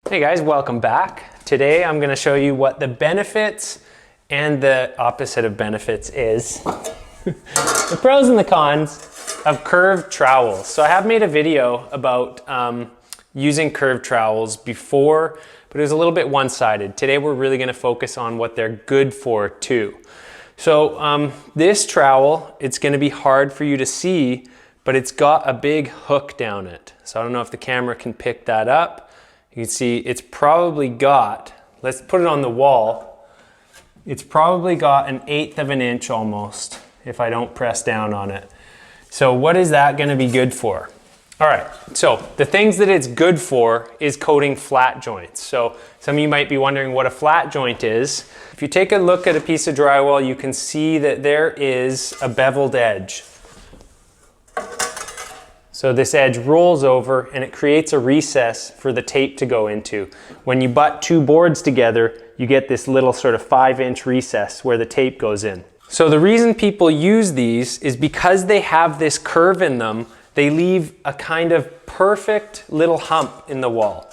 Hey guys, welcome back. Today I'm going to show you what the benefits and the opposite of benefits is. The pros and the cons of curved trowels. So I have made a video about using curved trowels before, but it was a little bit one-sided. Today we're really going to focus on what they're good for too. So this trowel, it's going to be hard for you to see, but it's got a big hook down it. So I don't know if the camera can pick that up. You can see it's probably got, let's put it on the wall, it's probably got 1/8 of an inch almost if I don't press down on it. So what is that going to be good for? All right, so the things that it's good for is coating flat joints. So some of you might be wondering what a flat joint is. If you take a look at a piece of drywall, you can see that there is a beveled edge. So this edge rolls over and it creates a recess for the tape to go into. When you butt two boards together, you get this little sort of 5-inch recess where the tape goes in. So the reason people use these is because they have this curve in them, they leave a kind of perfect little hump in the wall.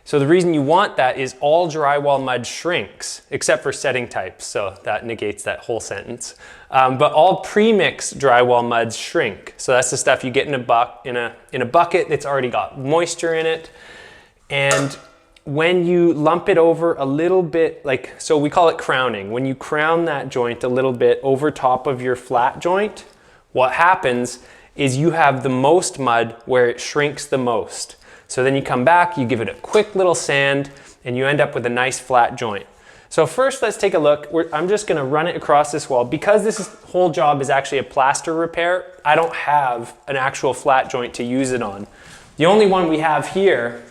So the reason you want that is all drywall mud shrinks, except for setting types, so that negates that whole sentence. But all pre-mix drywall muds shrink. So that's the stuff you get in a bucket that's already got moisture in it. And when you lump it over a little bit, so we call it crowning. When you crown that joint a little bit over top of your flat joint, what happens is you have the most mud where it shrinks the most. So then you come back, you give it a quick little sand, and you end up with a nice flat joint. So first, let's take a look. I'm just gonna run it across this wall. Because this whole job is actually a plaster repair, I don't have an actual flat joint to use it on. The only one we have here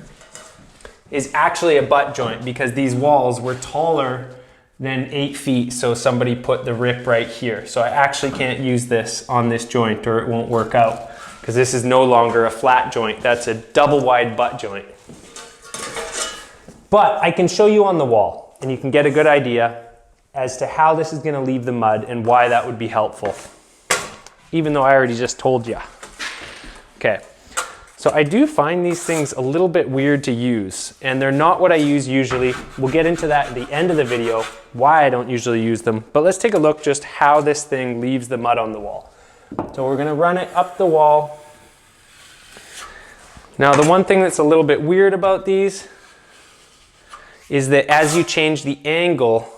is actually a butt joint because these walls were taller than 8 feet, so somebody put the rip right here. So I actually can't use this on this joint or it won't work out, because this is no longer a flat joint. That's a double wide butt joint. But I can show you on the wall and you can get a good idea as to how this is gonna leave the mud and why that would be helpful, even though I already just told you. Okay, so I do find these things a little bit weird to use, and they're not what I use usually. We'll get into that at the end of the video, why I don't usually use them. But let's take a look just how this thing leaves the mud on the wall. So we're gonna run it up the wall. Now the one thing that's a little bit weird about these is that as you change the angle,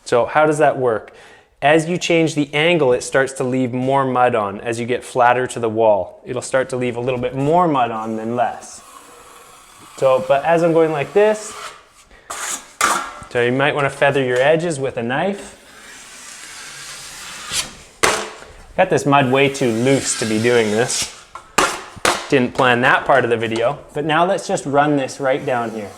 so how does that work? As you change the angle, it starts to leave more mud on. As you get flatter to the wall, it'll start to leave a little bit more mud on than less. So, but as I'm going like this, so you might wanna feather your edges with a knife. Got this mud way too loose to be doing this. Didn't plan that part of the video, but now let's just run this right down here.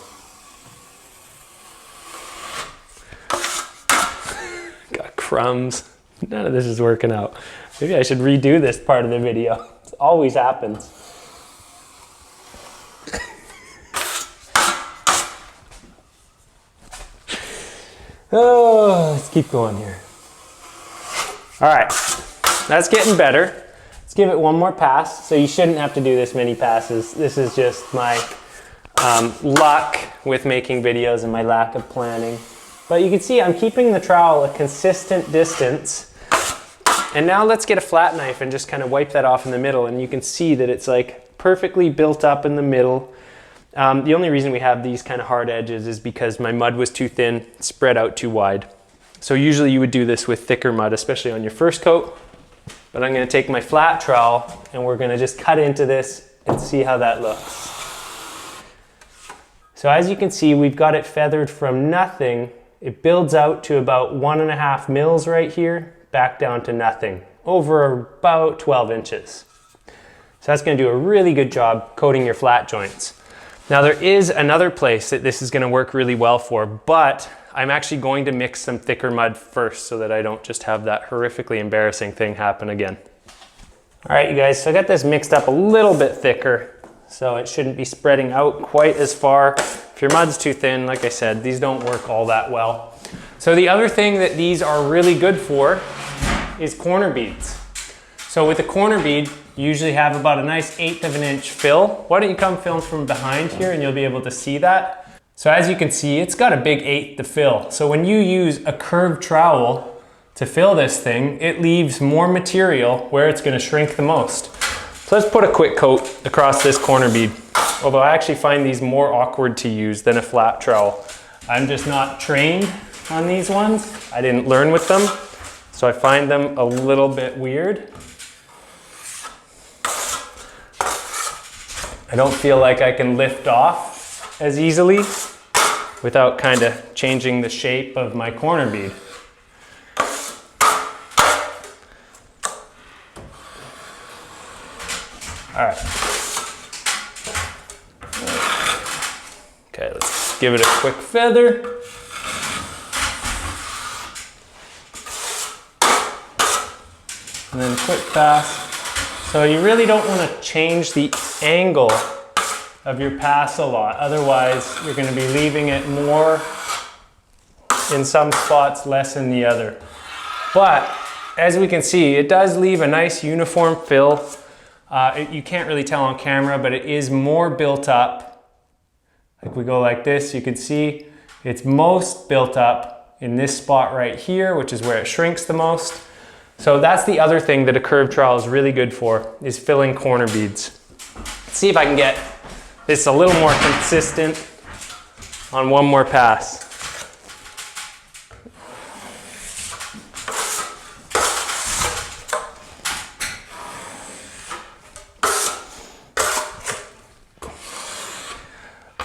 Got crumbs. None of this is working out. Maybe I should redo this part of the video. It always happens. Oh, let's keep going here. All right. That's getting better. Let's give it one more pass. So you shouldn't have to do this many passes. This is just my luck with making videos and my lack of planning. But you can see I'm keeping the trowel a consistent distance. And now let's get a flat knife and just kind of wipe that off in the middle. And you can see that it's like perfectly built up in the middle. The only reason we have these kind of hard edges is because my mud was too thin, spread out too wide. So usually you would do this with thicker mud, especially on your first coat. But I'm gonna take my flat trowel and we're gonna just cut into this and see how that looks. So as you can see, we've got it feathered from nothing. It builds out to about 1.5 mils right here, back down to nothing, over about 12 inches. So that's gonna do a really good job coating your flat joints. Now there is another place that this is gonna work really well for, but I'm actually going to mix some thicker mud first so that I don't just have that horrifically embarrassing thing happen again. All right, you guys, so I got this mixed up a little bit thicker, so it shouldn't be spreading out quite as far. If your mud's too thin, like I said, these don't work all that well. So the other thing that these are really good for is corner beads. So with a corner bead, you usually have about a nice 1/8 of an inch fill. Why don't you come film from behind here and you'll be able to see that. So as you can see, it's got a big 1/8 to fill. So when you use a curved trowel to fill this thing, it leaves more material where it's gonna shrink the most. So let's put a quick coat across this corner bead. Although I actually find these more awkward to use than a flat trowel. I'm just not trained on these ones. I didn't learn with them, so I find them a little bit weird. I don't feel like I can lift off as easily without kind of changing the shape of my corner bead. All right. Okay, let's give it a quick feather. And then a quick pass. So you really don't want to change the angle of your pass a lot. Otherwise, you're going to be leaving it more in some spots, less in the other. But as we can see, it does leave a nice uniform fill. You can't really tell on camera, but it is more built up. Like we go like this, you can see it's most built up in this spot right here, which is where it shrinks the most. So that's the other thing that a curved trowel is really good for, is filling corner beads. Let's see if I can get this a little more consistent on one more pass.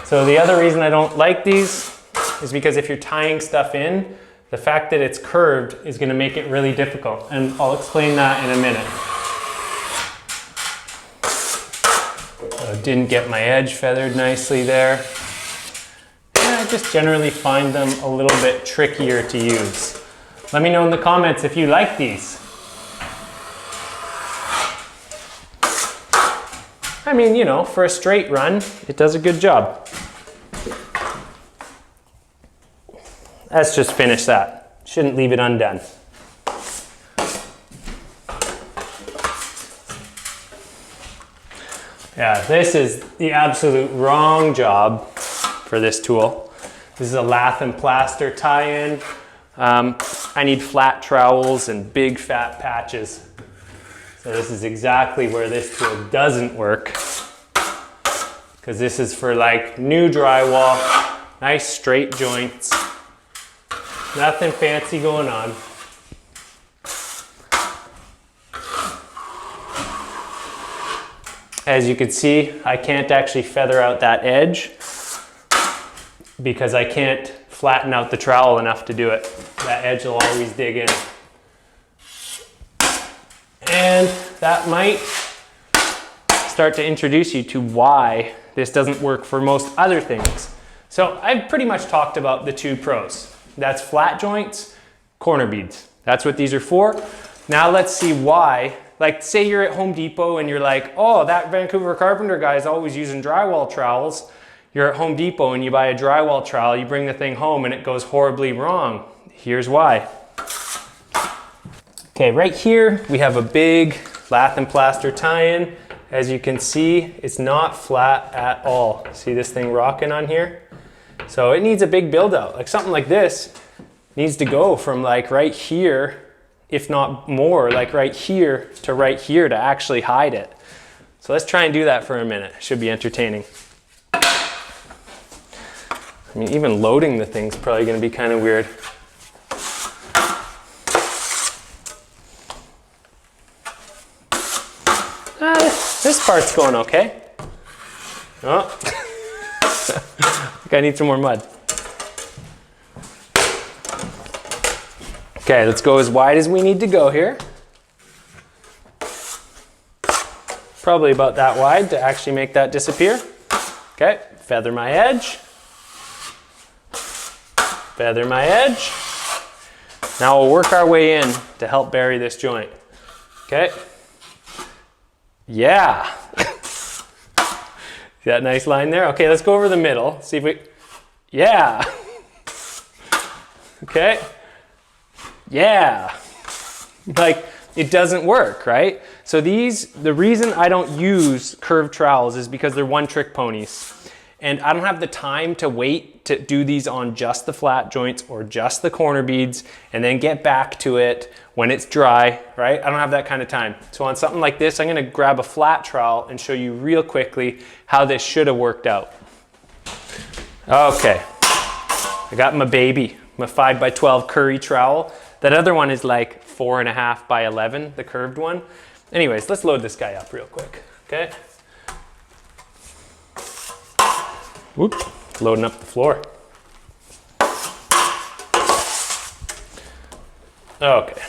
So the other reason I don't like these is because if you're tying stuff in, the fact that it's curved is going to make it really difficult. And I'll explain that in a minute. Didn't get my edge feathered nicely there. And I just generally find them a little bit trickier to use. Let me know in the comments if you like these. I mean, you know, for a straight run, it does a good job. Let's just finish that. Shouldn't leave it undone. Yeah, this is the absolute wrong job for this tool. This is a lath and plaster tie-in. I need flat trowels and big fat patches. So this is exactly where this tool doesn't work, because this is for like new drywall, nice straight joints, nothing fancy going on. As you can see, I can't actually feather out that edge because I can't flatten out the trowel enough to do it. That edge will always dig in. And that might start to introduce you to why this doesn't work for most other things. So I've pretty much talked about the two pros. That's flat joints, corner beads. That's what these are for. Now let's see why. Like say you're at Home Depot and you're like, oh, that Vancouver carpenter guy is always using drywall trowels. You're at Home Depot and you buy a drywall trowel, you bring the thing home and it goes horribly wrong. Here's why. Okay, right here we have a big lath and plaster tie-in. As you can see, it's not flat at all. See this thing rocking on here? So it needs a big build out. Like something like this needs to go from like right here, if not more, like right here to actually hide it. So let's try and do that for a minute. Should be entertaining. I mean, even loading the thing's probably gonna be kind of weird. This part's going okay. Oh, I think I need some more mud. Okay, let's go as wide as we need to go here. Probably about that wide to actually make that disappear. Okay, feather my edge. Feather my edge. Now we'll work our way in to help bury this joint. Okay. Yeah. See that nice line there? Okay, let's go over the middle. See if we, yeah. Okay. Yeah. Like it doesn't work, right? So the reason I don't use curved trowels is because they're one trick ponies. And I don't have the time to wait to do these on just the flat joints or just the corner beads and then get back to it when it's dry, right? I don't have that kind of time. So on something like this, I'm gonna grab a flat trowel and show you real quickly how this should have worked out. Okay, I got my baby, my 5x12 curry trowel. That other one is like 4.5 by 11, the curved one. Anyways, let's load this guy up real quick, okay? Whoop, loading up the floor. Okay,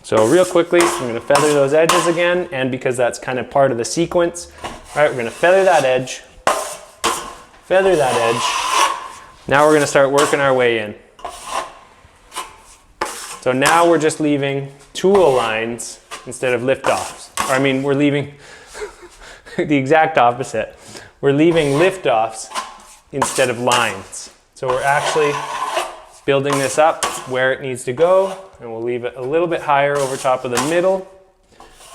so real quickly, I'm gonna feather those edges again, and because that's kind of part of the sequence, all right, we're gonna feather that edge, feather that edge. Now we're gonna start working our way in. So now we're just leaving tool lines instead of lift-offs. Or I mean, we're leaving the exact opposite. We're leaving lift-offs instead of lines. So we're actually building this up where it needs to go, and we'll leave it a little bit higher over top of the middle.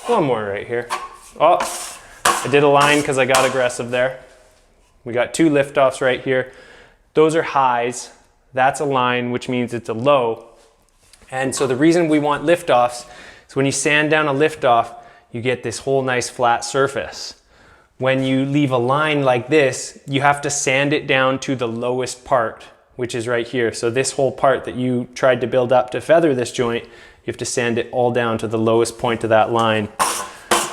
One more right here. Oh, I did a line because I got aggressive there. We got 2 lift-offs right here. Those are highs. That's a line, which means it's a low. And so the reason we want lift-offs is when you sand down a lift-off, you get this whole nice flat surface. When you leave a line like this, you have to sand it down to the lowest part, which is right here. So this whole part that you tried to build up to feather this joint, you have to sand it all down to the lowest point of that line.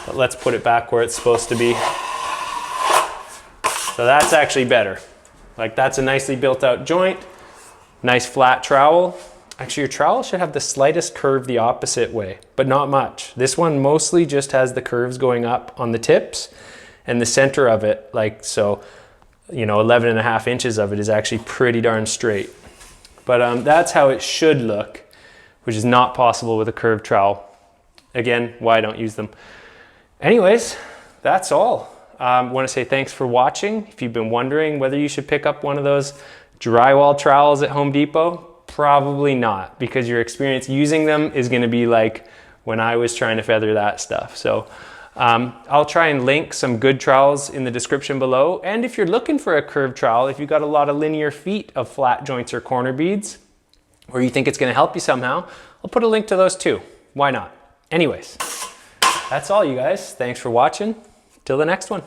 But let's put it back where it's supposed to be. So that's actually better. Like, that's a nicely built out joint, nice flat trowel. Actually, your trowel should have the slightest curve the opposite way, but not much. This one mostly just has the curves going up on the tips, and the center of it, like so, you know, 11.5 inches of it is actually pretty darn straight. But that's how it should look, which is not possible with a curved trowel. Again, why I don't use them. Anyways, that's all. I want to say thanks for watching. If you've been wondering whether you should pick up one of those drywall trowels at Home Depot, probably not, because your experience using them is going to be like when I was trying to feather that stuff. So I'll try and link some good trowels in the description below. And if you're looking for a curved trowel, if you've got a lot of linear feet of flat joints or corner beads, or you think it's going to help you somehow, I'll put a link to those too. Why not? Anyways, that's all, you guys. Thanks for watching. Till the next one.